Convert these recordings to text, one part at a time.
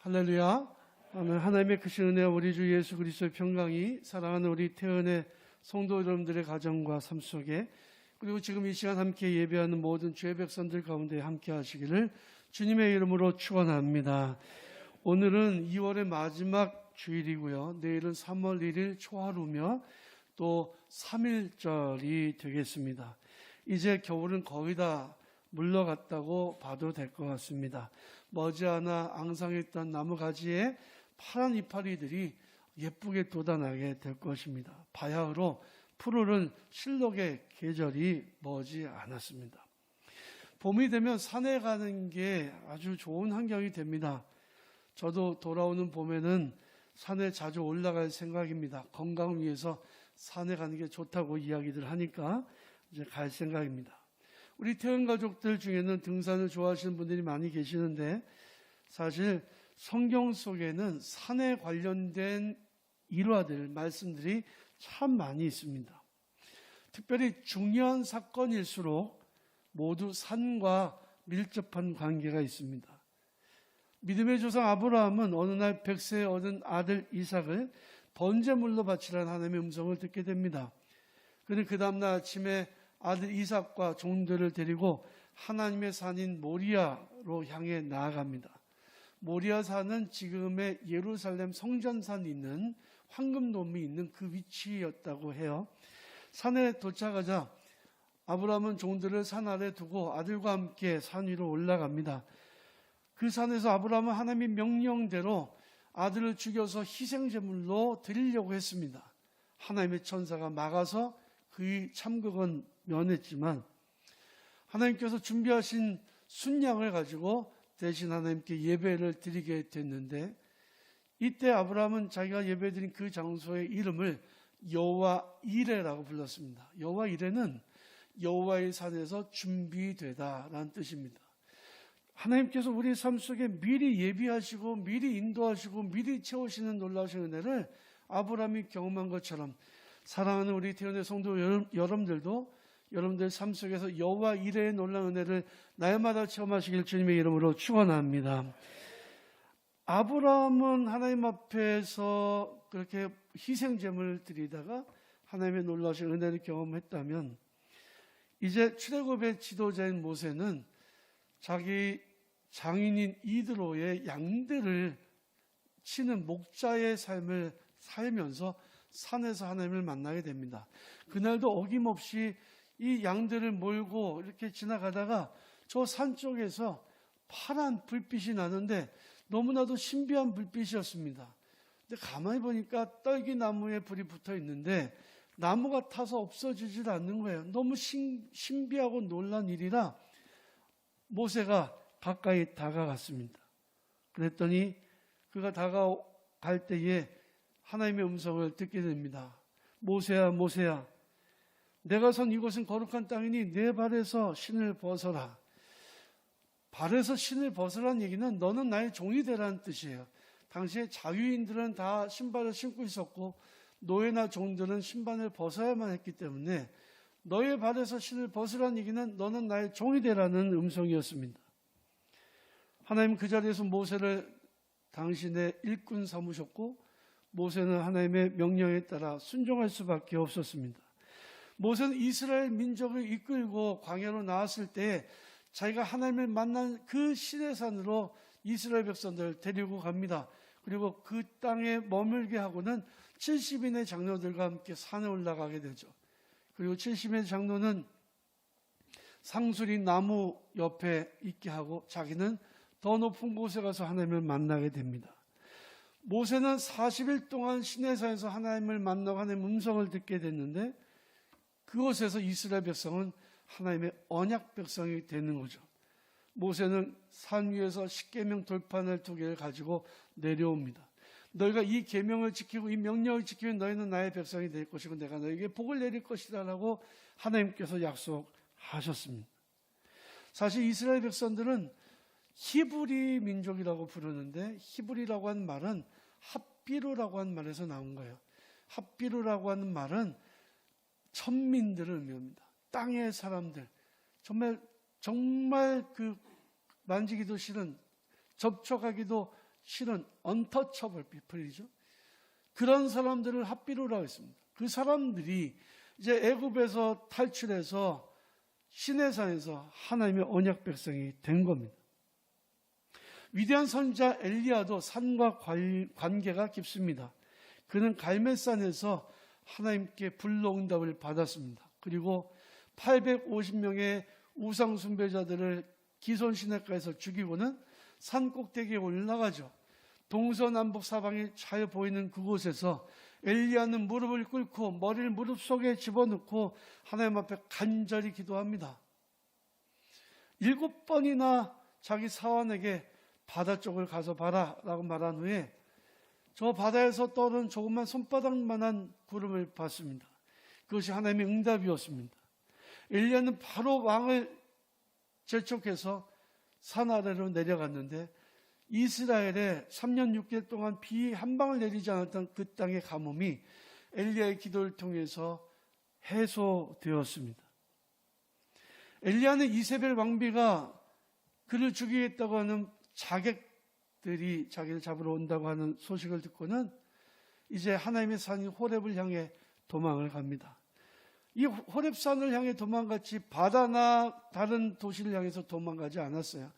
할렐루야. 아멘. 하나님의 크신 은혜와 우리 주 예수 그리스도의 평강이 사랑하는 우리 태연의 성도 여러분들의 가정과 삶 속에, 그리고 지금 이 시간 함께 예배하는 모든 주의 백성들 가운데 함께 하시기를 주님의 이름으로 축원합니다. 오늘은 2월의 마지막 주일이고요. 내일은 3월 1일 초하루며 또 3일절이 되겠습니다. 이제 겨울은 거의 다 물러갔다고 봐도 될 것 같습니다. 머지않아 앙상했던 나무 가지에 파란 이파리들이 예쁘게 돋아나게 될 것입니다. 바야흐로 푸르른 실록의 계절이 머지 않았습니다. 봄이 되면 산에 가는 게 아주 좋은 환경이 됩니다. 저도 돌아오는 봄에는 산에 자주 올라갈 생각입니다. 건강을 위해서 산에 가는 게 좋다고 이야기들 하니까 이제 갈 생각입니다. 우리 태연 가족들 중에는 등산을 좋아하시는 분들이 많이 계시는데, 사실 성경 속에는 산에 관련된 일화들, 말씀들이 참 많이 있습니다. 특별히 중요한 사건일수록 모두 산과 밀접한 관계가 있습니다. 믿음의 조상 아브라함은 어느 날 100세에 얻은 아들 이삭을 번제물로 바치라는 하나님의 음성을 듣게 됩니다. 그는 그 다음날 아침에 아들 이삭과 종들을 데리고 하나님의 산인 모리아로 향해 나아갑니다. 모리아 산은 지금의 예루살렘 성전산이 있는 황금돔이 있는 그 위치였다고 해요. 산에 도착하자 아브라함은 종들을 산 아래 두고 아들과 함께 산 위로 올라갑니다. 그 산에서 아브라함은 하나님의 명령대로 아들을 죽여서 희생제물로 드리려고 했습니다. 하나님의 천사가 막아서 그의 참극은 면했지만 하나님께서 준비하신 순양을 가지고 대신 하나님께 예배를 드리게 됐는데, 이때 아브라함은 자기가 예배드린 그 장소의 이름을 여호와 이레라고 불렀습니다. 여호와 이레는 여호와의 산에서 준비되다라는 뜻입니다. 하나님께서 우리 삶 속에 미리 예비하시고 미리 인도하시고 미리 채우시는 놀라우신 은혜를 아브라함이 경험한 것처럼, 사랑하는 우리 태연의 성도 여러분들도 여러분들 삶 속에서 여호와 이레의 놀라운 은혜를 날마다 체험하시길 주님의 이름으로 축원합니다. 아브라함은 하나님 앞에서 그렇게 희생제물을 드리다가 하나님의 놀라우신 은혜를 경험했다면, 이제 출애굽의 지도자인 모세는 자기 장인인 이드로의 양들을 치는 목자의 삶을 살면서 산에서 하나님을 만나게 됩니다. 그날도 어김없이 이 양들을 몰고 이렇게 지나가다가 저 산 쪽에서 파란 불빛이 나는데 너무나도 신비한 불빛이었습니다. 근데 가만히 보니까 떨기나무에 불이 붙어 있는데 나무가 타서 없어지질 않는 거예요. 너무 신비하고 놀란 일이라 모세가 가까이 다가갔습니다. 그랬더니 그가 다가갈 때에 하나님의 음성을 듣게 됩니다. 모세야, 모세야, 내가 선 이곳은 거룩한 땅이니 내 발에서 신을 벗어라. 발에서 신을 벗으라는 얘기는 너는 나의 종이 되라는 뜻이에요. 당시에 자유인들은 다 신발을 신고 있었고 노예나 종들은 신발을 벗어야만 했기 때문에 너의 발에서 신을 벗으라는 얘기는 너는 나의 종이 되라는 음성이었습니다. 하나님 그 자리에서 모세를 당신의 일꾼 삼으셨고, 모세는 하나님의 명령에 따라 순종할 수밖에 없었습니다. 모세는 이스라엘 민족을 이끌고 광야로 나왔을 때 자기가 하나님을 만난 그 시내산으로 이스라엘 백성들을 데리고 갑니다. 그리고 그 땅에 머물게 하고는 70인의 장로들과 함께 산에 올라가게 되죠. 그리고 70인의 장로는 상수리 나무 옆에 있게 하고 자기는 더 높은 곳에 가서 하나님을 만나게 됩니다. 모세는 40일 동안 시내산에서 하나님을 만나고 하나님의 음성을 듣게 됐는데, 그곳에서 이스라엘 백성은 하나님의 언약 백성이 되는 거죠. 모세는 산 위에서 십계명 돌판을 2개를 가지고 내려옵니다. 너희가 이 계명을 지키고 이 명령을 지키면 너희는 나의 백성이 될 것이고 내가 너희에게 복을 내릴 것이다 라고 하나님께서 약속하셨습니다. 사실 이스라엘 백성들은 히브리 민족이라고 부르는데, 히브리라고 하는 말은 핫비루라고 하는 말에서 나온 거예요. 핫비루라고 하는 말은 천민들을 의미합니다. 땅의 사람들, 정말 그 만지기도 싫은, 접촉하기도 실은 untouchable people이죠. 그런 사람들을 합비루라고 했습니다. 그 사람들이 이제 애굽에서 탈출해서 시내산에서 하나님의 언약 백성이 된 겁니다. 위대한 선지자 엘리야도 산과 관계가 깊습니다. 그는 갈멜산에서 하나님께 불로응답을 받았습니다. 그리고 850명의 우상 숭배자들을 기손 시내가에서 죽이고는 산 꼭대기에 올라가죠. 동서남북 사방이 잘 보이는 그곳에서 엘리야는 무릎을 꿇고 머리를 무릎 속에 집어넣고 하나님 앞에 간절히 기도합니다. 7번이나 자기 사환에게 바다 쪽을 가서 봐라 라고 말한 후에 저 바다에서 떠오른 조그만 손바닥만한 구름을 봤습니다. 그것이 하나님의 응답이었습니다. 엘리야는 바로 왕을 재촉해서 산 아래로 내려갔는데 이스라엘에 3년 6개월 동안 비 한 방울 내리지 않았던 그 땅의 가뭄이 엘리야의 기도를 통해서 해소되었습니다. 엘리야는 이세벨 왕비가 그를 죽이겠다고 하는 자객들이 자기를 잡으러 온다고 하는 소식을 듣고는 이제 하나님의 산인 호렙을 향해 도망을 갑니다. 이 호렙산을 향해 도망갔지 바다나 다른 도시를 향해서 도망가지 않았어요.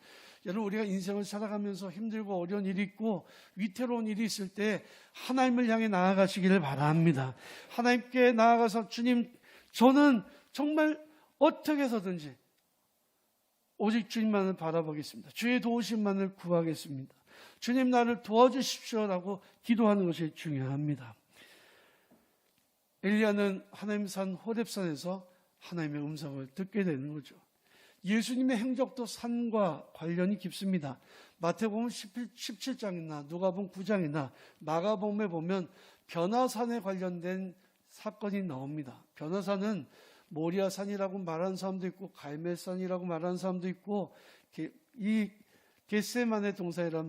여러분, 우리가 인생을 살아가면서 힘들고 어려운 일이 있고 위태로운 일이 있을 때 하나님을 향해 나아가시기를 바랍니다. 하나님께 나아가서 주님, 저는 정말 어떻게 해서든지 오직 주님만을 바라보겠습니다. 주의 도우심만을 구하겠습니다. 주님, 나를 도와주십시오라고 기도하는 것이 중요합니다. 엘리야는 하나님 산 호렙산에서 하나님의 음성을 듣게 되는 거죠. 예수님의 행적도 산과 관련이 깊습니다. 마태복음 17장이나 누가복음 9장이나 마가복음에 보면 변화산에 관련된 사건이 나옵니다. 변화산은 모리아산이라고 말하는 사람도 있고 갈멜산이라고 말하는 사람도 있고 이 겟세마네 동산이라고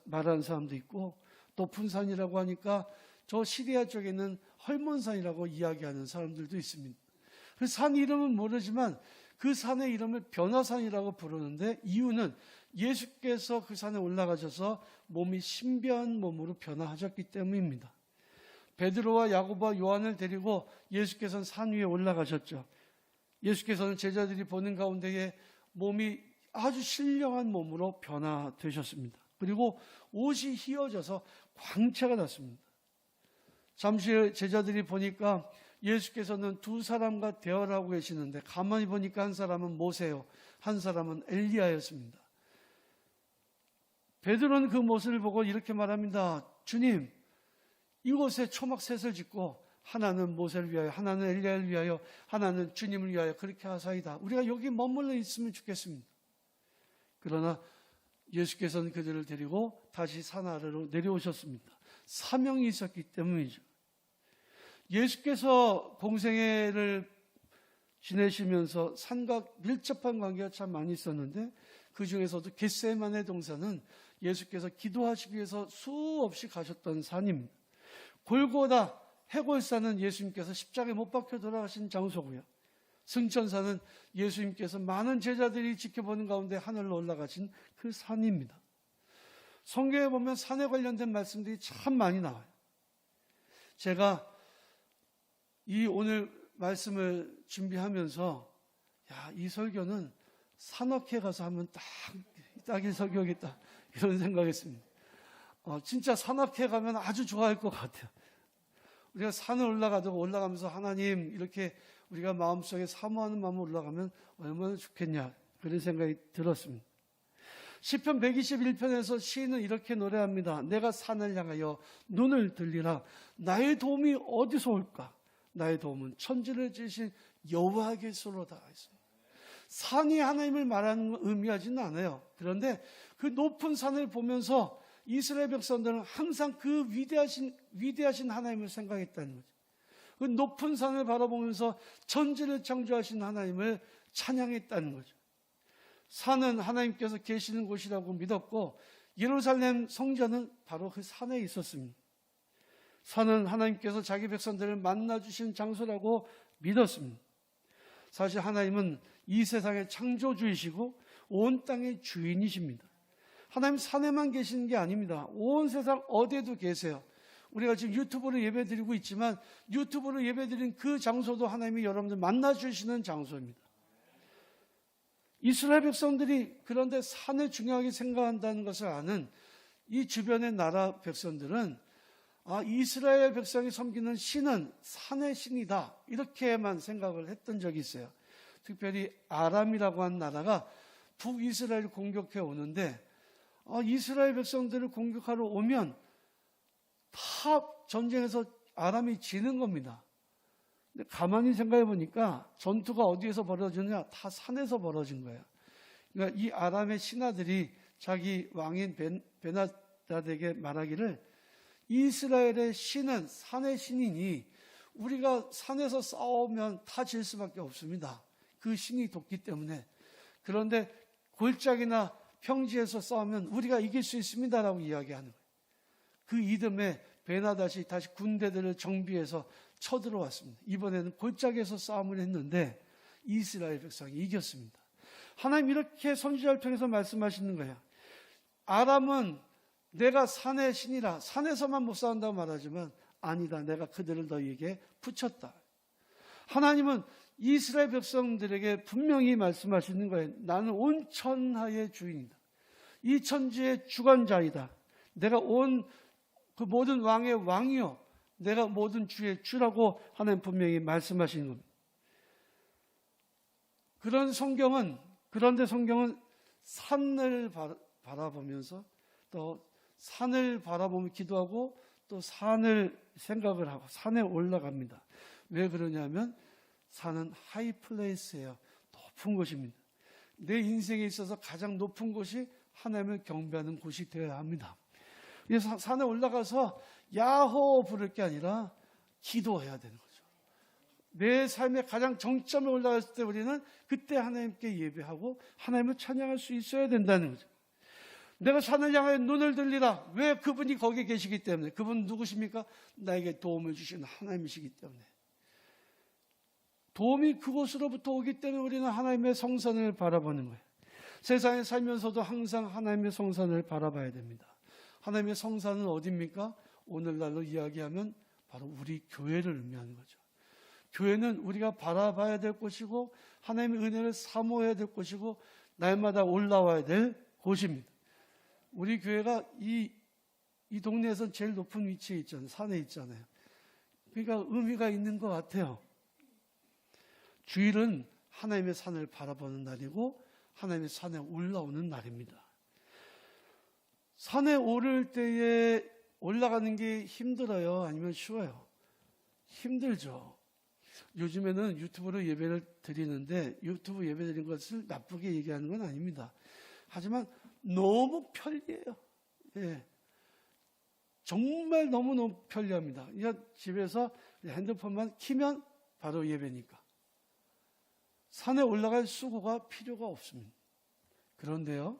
말하는 사람도 있고 높은 산이라고 하니까 저 시리아 쪽에는 헐몬산이라고 이야기하는 사람들도 있습니다. 그 산 이름은 모르지만 그 산의 이름을 변화산이라고 부르는데 이유는 예수께서 그 산에 올라가셔서 몸이 신비한 몸으로 변화하셨기 때문입니다. 베드로와 야고보와 요한을 데리고 예수께서는 산 위에 올라가셨죠. 예수께서는 제자들이 보는 가운데에 몸이 아주 신령한 몸으로 변화되셨습니다. 그리고 옷이 휘어져서 광채가 났습니다. 잠시 후에 제자들이 보니까 예수께서는 두 사람과 대화를 하고 계시는데 가만히 보니까 한 사람은 모세요, 한 사람은 엘리야였습니다. 베드로는 그 모습을 보고 이렇게 말합니다. 주님, 이곳에 초막셋을 짓고 하나는 모세를 위하여, 하나는 엘리야를 위하여, 하나는 주님을 위하여 그렇게 하사이다. 우리가 여기 머물러 있으면 좋겠습니다. 그러나 예수께서는 그들을 데리고 다시 산 아래로 내려오셨습니다. 사명이 있었기 때문이죠. 예수께서 공생애를 지내시면서 산과 밀접한 관계가 참 많이 있었는데 그 중에서도 겟세마네 동산은 예수께서 기도하시기 위해서 수없이 가셨던 산입니다. 골고다 해골산은 예수님께서 십자가에 못 박혀 돌아가신 장소고요. 승천산은 예수님께서 많은 제자들이 지켜보는 가운데 하늘로 올라가신 그 산입니다. 성경에 보면 산에 관련된 말씀들이 참 많이 나와요. 제가 이 오늘 말씀을 준비하면서 이 설교는 산악회 가서 하면 딱이 설교겠다 이런 생각했습니다. 진짜 산악회 가면 아주 좋아할 것 같아요. 우리가 산을 올라가면서 하나님 이렇게 우리가 마음속에 사모하는 마음으로 올라가면 얼마나 좋겠냐 그런 생각이 들었습니다. 시편 121편에서 시인은 이렇게 노래합니다. 내가 산을 향하여 눈을 들리라. 나의 도움이 어디서 올까? 나의 도움은 천지를 지으신 여호와께로다. 산이 하나님을 말하는 의미하지는 않아요. 그런데 그 높은 산을 보면서 이스라엘 백성들은 항상 그 위대하신 하나님을 생각했다는 거죠. 그 높은 산을 바라보면서 천지를 창조하신 하나님을 찬양했다는 거죠. 산은 하나님께서 계시는 곳이라고 믿었고 예루살렘 성전은 바로 그 산에 있었습니다. 산은 하나님께서 자기 백성들을 만나주신 장소라고 믿었습니다. 사실 하나님은 이 세상의 창조주이시고 온 땅의 주인이십니다. 하나님 산에만 계시는 게 아닙니다. 온 세상 어디에도 계세요. 우리가 지금 유튜브로 예배드리고 있지만 유튜브로 예배드린 그 장소도 하나님이 여러분들 만나주시는 장소입니다. 이스라엘 백성들이 그런데 산을 중요하게 생각한다는 것을 아는 이 주변의 나라 백성들은 이스라엘 백성이 섬기는 신은 산의 신이다, 이렇게만 생각을 했던 적이 있어요. 특별히 아람이라고 하는 나라가 북이스라엘을 공격해 오는데 이스라엘 백성들을 공격하러 오면 다 전쟁에서 아람이 지는 겁니다. 근데 가만히 생각해 보니까 전투가 어디에서 벌어지느냐? 다 산에서 벌어진 거예요. 그러니까 이 아람의 신하들이 자기 왕인 베나다드에게 말하기를, 이스라엘의 신은 산의 신이니 우리가 산에서 싸우면 다 질 수밖에 없습니다. 그 신이 돕기 때문에. 그런데 골짜기나 평지에서 싸우면 우리가 이길 수 있습니다라고 이야기하는 거예요. 그 이듬해 베나다시 다시 군대들을 정비해서 쳐들어왔습니다. 이번에는 골짜기에서 싸움을 했는데 이스라엘 백성이 이겼습니다. 하나님 이렇게 선지자를 통해서 말씀하시는 거예요. 아람은 내가 산의 신이라 산에서만 못 싸운다고 말하지만 아니다, 내가 그들을 너희에게 붙였다. 하나님은 이스라엘 백성들에게 분명히 말씀하시는 거예요. 나는 온 천하의 주인이다. 이 천지의 주관자이다. 내가 온 그 모든 왕의 왕이요, 내가 모든 주의 주라고 하나님 분명히 말씀하시는 겁니다. 그런데 성경은 산을 바라보면서 또 산을 바라보며 기도하고 또 산을 생각을 하고 산에 올라갑니다. 왜 그러냐면 산은 하이 플레이스예요. 높은 곳입니다. 내 인생에 있어서 가장 높은 곳이 하나님을 경배하는 곳이 되어야 합니다. 그래서 산에 올라가서 야호 부를 게 아니라 기도해야 되는 거죠. 내 삶의 가장 정점에 올라갔을 때 우리는 그때 하나님께 예배하고 하나님을 찬양할 수 있어야 된다는 거죠. 내가 산을 향해 눈을 들리라. 왜? 그분이 거기에 계시기 때문에. 그분 누구십니까? 나에게 도움을 주시는 하나님이시기 때문에. 도움이 그곳으로부터 오기 때문에 우리는 하나님의 성산을 바라보는 거예요. 세상에 살면서도 항상 하나님의 성산을 바라봐야 됩니다. 하나님의 성산은 어디입니까? 오늘날로 이야기하면 바로 우리 교회를 의미하는 거죠. 교회는 우리가 바라봐야 될 곳이고 하나님의 은혜를 사모해야 될 곳이고 날마다 올라와야 될 곳입니다. 우리 교회가 이 동네에서 제일 높은 위치에 있잖아요. 산에 있잖아요. 그러니까 의미가 있는 것 같아요. 주일은 하나님의 산을 바라보는 날이고 하나님의 산에 올라오는 날입니다. 산에 오를 때에 올라가는 게 힘들어요? 아니면 쉬워요? 힘들죠. 요즘에는 유튜브로 예배를 드리는데 유튜브 예배 드리는 것을 나쁘게 얘기하는 건 아닙니다. 하지만 너무 편리해요. 예. 정말 너무너무 편리합니다. 그냥 집에서 핸드폰만 키면 바로 예배니까. 산에 올라갈 수고가 필요가 없습니다. 그런데요,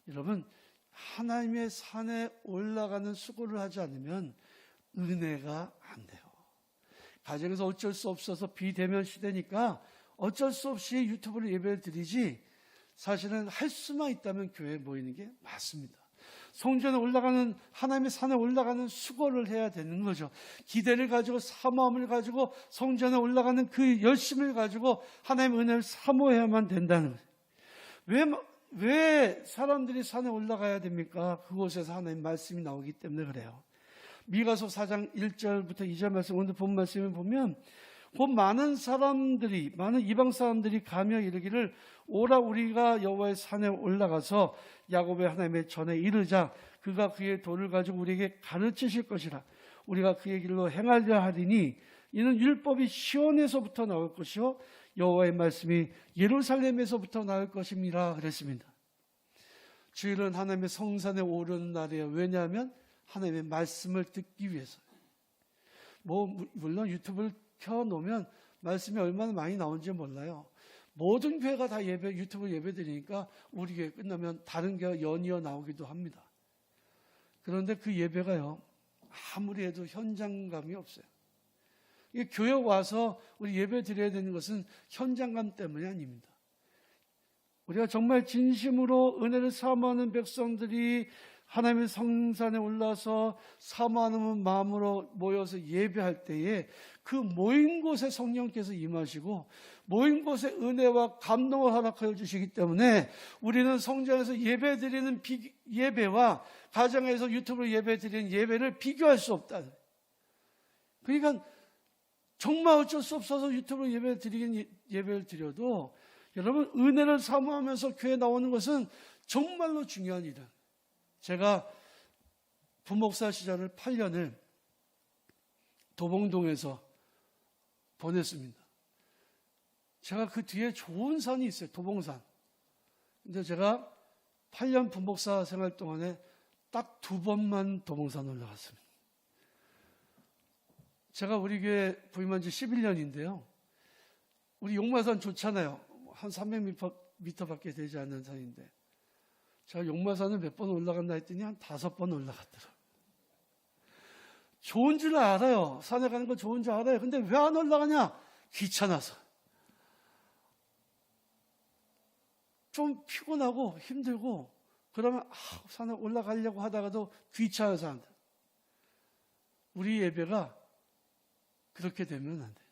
여러분, 하나님의 산에 올라가는 수고를 하지 않으면 은혜가 안 돼요. 가정에서 어쩔 수 없어서 비대면 시대니까 어쩔 수 없이 유튜브로 예배를 드리지, 사실은 할 수만 있다면 교회에 모이는 게 맞습니다. 성전에 올라가는, 하나님의 산에 올라가는 수고를 해야 되는 거죠. 기대를 가지고 사모함을 가지고 성전에 올라가는 그 열심을 가지고 하나님의 은혜를 사모해야만 된다는 거예요. 왜 사람들이 산에 올라가야 됩니까? 그곳에서 하나님 말씀이 나오기 때문에 그래요. 미가서 4장 1절부터 2절 말씀, 오늘 본 말씀을 보면 곧 많은 이방 사람들이 가며 이르기를 오라 우리가 여호와의 산에 올라가서 야곱의 하나님의 전에 이르자. 그가 그의 도를 가지고 우리에게 가르치실 것이라. 우리가 그의 길로 행하려 하리니 이는 율법이 시온에서부터 나올 것이요 여호와의 말씀이 예루살렘에서부터 나올 것입니다. 그랬습니다. 주일은 하나님의 성산에 오르는 날이에요. 왜냐하면 하나님의 말씀을 듣기 위해서. 물론 유튜브를 켜놓으면 말씀이 얼마나 많이 나오는지 몰라요. 모든 교회가 다 유튜브 예배 드리니까 우리 교회 끝나면 다른 교회가 연이어 나오기도 합니다. 그런데 그 예배가요, 아무리 해도 현장감이 없어요. 교회 와서 우리 예배 드려야 되는 것은 현장감 때문이 아닙니다. 우리가 정말 진심으로 은혜를 사모하는 백성들이 하나님의 성산에 올라서 사모하는 마음으로 모여서 예배할 때에 그 모인 곳에 성령께서 임하시고 모인 곳에 은혜와 감동을 허락하여 주시기 때문에 우리는 성전에서 예배드리는 예배와 가정에서 유튜브로 예배드리는 예배를 비교할 수 없다. 그러니까 정말 어쩔 수 없어서 유튜브로 예배를 드려도 여러분 은혜를 사모하면서 교회에 나오는 것은 정말로 중요한 일이에요. 제가 부목사 시절을 8년을 도봉동에서 보냈습니다. 제가 그 뒤에 좋은 산이 있어요. 도봉산. 근데 제가 8년 부목사 생활 동안에 딱 2번만 도봉산 올라갔습니다. 제가 우리 교회 부임한 지 11년인데요. 우리 용마산 좋잖아요. 한 300m밖에 되지 않는 산인데 제가 용마산을 몇 번 올라갔나 했더니 한 5번 올라갔더라고요. 좋은 줄 알아요. 산에 가는 거 좋은 줄 알아요. 근데 왜 안 올라가냐? 귀찮아서. 좀 피곤하고 힘들고 그러면 산에 올라가려고 하다가도 귀찮아서 한다. 우리 예배가 그렇게 되면 안 돼요.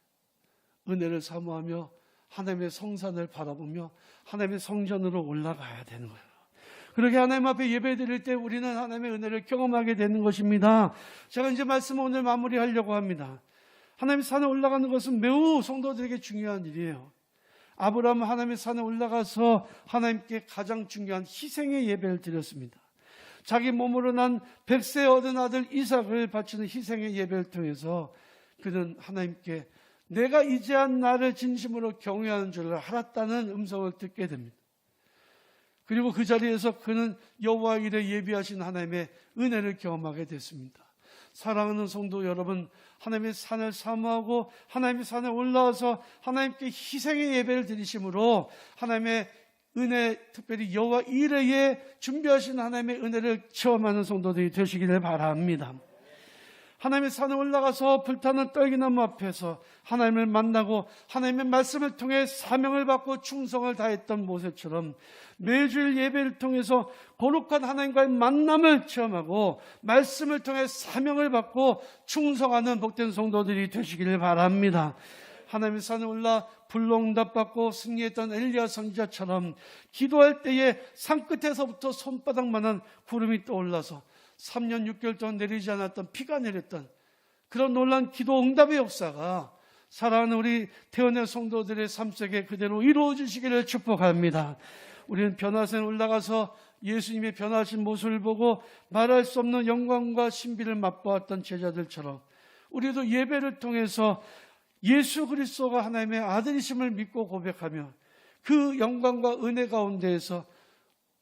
은혜를 사모하며 하나님의 성산을 바라보며 하나님의 성전으로 올라가야 되는 거예요. 그렇게 하나님 앞에 예배드릴 때 우리는 하나님의 은혜를 경험하게 되는 것입니다. 제가 이제 말씀을 오늘 마무리하려고 합니다. 하나님의 산에 올라가는 것은 매우 성도들에게 중요한 일이에요. 아브라함은 하나님의 산에 올라가서 하나님께 가장 중요한 희생의 예배를 드렸습니다. 자기 몸으로 난 100세 얻은 아들 이삭을 바치는 희생의 예배를 통해서 그는 하나님께 내가 이제한 나를 진심으로 경외하는 줄 알았다는 음성을 듣게 됩니다. 그리고 그 자리에서 그는 여호와 이레 예비하신 하나님의 은혜를 경험하게 됐습니다. 사랑하는 성도 여러분, 하나님의 산을 사모하고 하나님의 산에 올라와서 하나님께 희생의 예배를 드리심으로 하나님의 은혜, 특별히 여호와 이레에 준비하신 하나님의 은혜를 체험하는 성도들이 되시기를 바랍니다. 하나님의 산에 올라가서 불타는 떨기나무 앞에서 하나님을 만나고 하나님의 말씀을 통해 사명을 받고 충성을 다했던 모세처럼 매주일 예배를 통해서 거룩한 하나님과의 만남을 체험하고 말씀을 통해 사명을 받고 충성하는 복된 성도들이 되시기를 바랍니다. 하나님의 산에 올라 불응답받고 승리했던 엘리야 선지자처럼 기도할 때에 산끝에서부터 손바닥만한 구름이 떠올라서 3년 6개월 동안 내리지 않았던 비가 내렸던 그런 놀라운 기도 응답의 역사가 사랑하는 우리 태어난 성도들의 삶 속에 그대로 이루어지시기를 축복합니다. 우리는 변화산에 올라가서 예수님의 변화하신 모습을 보고 말할 수 없는 영광과 신비를 맛보았던 제자들처럼 우리도 예배를 통해서 예수 그리스도가 하나님의 아들이심을 믿고 고백하며 그 영광과 은혜 가운데에서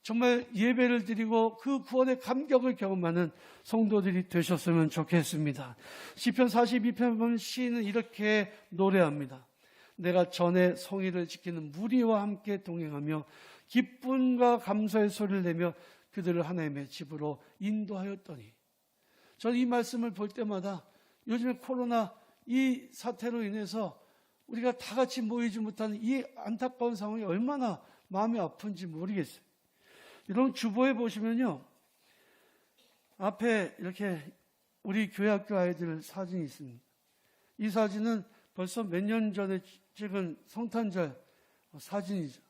정말 예배를 드리고 그 구원의 감격을 경험하는 성도들이 되셨으면 좋겠습니다. 시편 42편 보면 시인은 이렇게 노래합니다. 내가 전에 성의를 지키는 무리와 함께 동행하며 기쁨과 감사의 소리를 내며 그들을 하나님의 집으로 인도하였더니, 저는 이 말씀을 볼 때마다 요즘에 코로나 이 사태로 인해서 우리가 다 같이 모이지 못하는 이 안타까운 상황이 얼마나 마음이 아픈지 모르겠어요. 여러분 주보에 보시면요, 앞에 이렇게 우리 교회 학교 아이들 사진이 있습니다. 이 사진은 벌써 몇 년 전에 찍은 성탄절 사진이죠.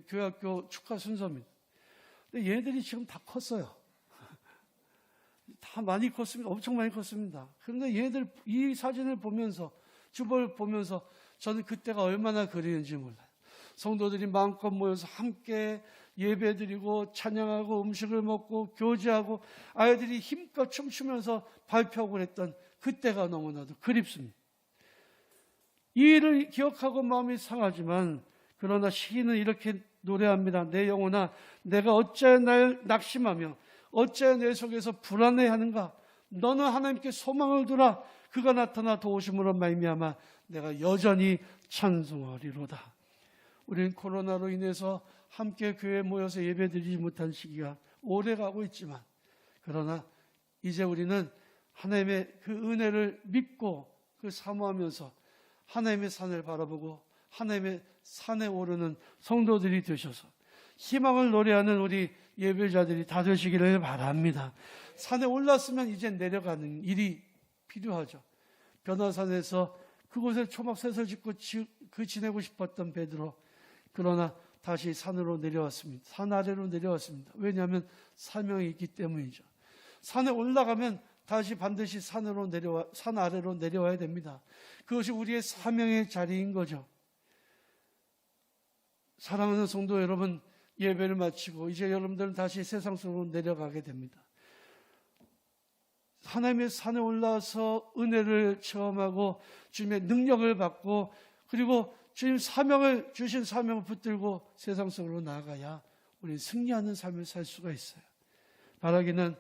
교회 학교 축하 순서입니다. 근데 얘네들이 지금 다 컸어요. 다 많이 컸습니다. 엄청 많이 컸습니다. 그런데 얘네들 이 사진을 보면서, 주보를 보면서 저는 그때가 얼마나 그리운지 몰라요. 성도들이 마음껏 모여서 함께 예배드리고 찬양하고 음식을 먹고 교제하고 아이들이 힘껏 춤추면서 발표하고 그랬던 그때가 너무나도 그립습니다. 이 일을 기억하고 마음이 상하지만 그러나 시인은 이렇게 노래합니다. 내 영혼아, 내가 어찌하여 날 낙심하며 어찌하여 내 속에서 불안해하는가. 너는 하나님께 소망을 두라. 그가 나타나 도우심으로 말미암아 내가 여전히 찬송하리로다. 우리는 코로나로 인해서 함께 교회에 모여서 예배드리지 못한 시기가 오래가고 있지만, 그러나 이제 우리는 하나님의 그 은혜를 믿고 그 사모하면서 하나님의 산을 바라보고 하나님의 산에 오르는 성도들이 되셔서 희망을 노래하는 우리 예배자들이 다 되시기를 바랍니다. 산에 올랐으면 이제 내려가는 일이 필요하죠. 변화산에서 그곳에 초막셋을 짓고 지내고 싶었던 베드로, 그러나 다시 산으로 내려왔습니다. 산 아래로 내려왔습니다. 왜냐하면 사명이 있기 때문이죠. 산에 올라가면 다시 반드시 산 아래로 내려와야 됩니다. 그것이 우리의 사명의 자리인 거죠. 사랑하는 성도 여러분, 예배를 마치고 이제 여러분들은 다시 세상 속으로 내려가게 됩니다. 하나님의 산에 올라서 은혜를 체험하고 주님의 능력을 받고, 그리고 주님 주신 사명을 붙들고 세상 속으로 나아가야 우리는 승리하는 삶을 살 수가 있어요. 바라기는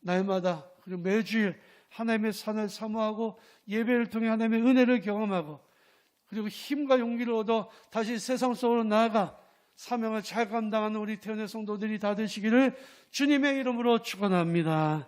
날마다 그리고 매주일 하나님의 산을 사모하고 예배를 통해 하나님의 은혜를 경험하고, 그리고 힘과 용기를 얻어 다시 세상 속으로 나아가 사명을 잘 감당하는 우리 태연의 성도들이 다 되시기를 주님의 이름으로 축원합니다.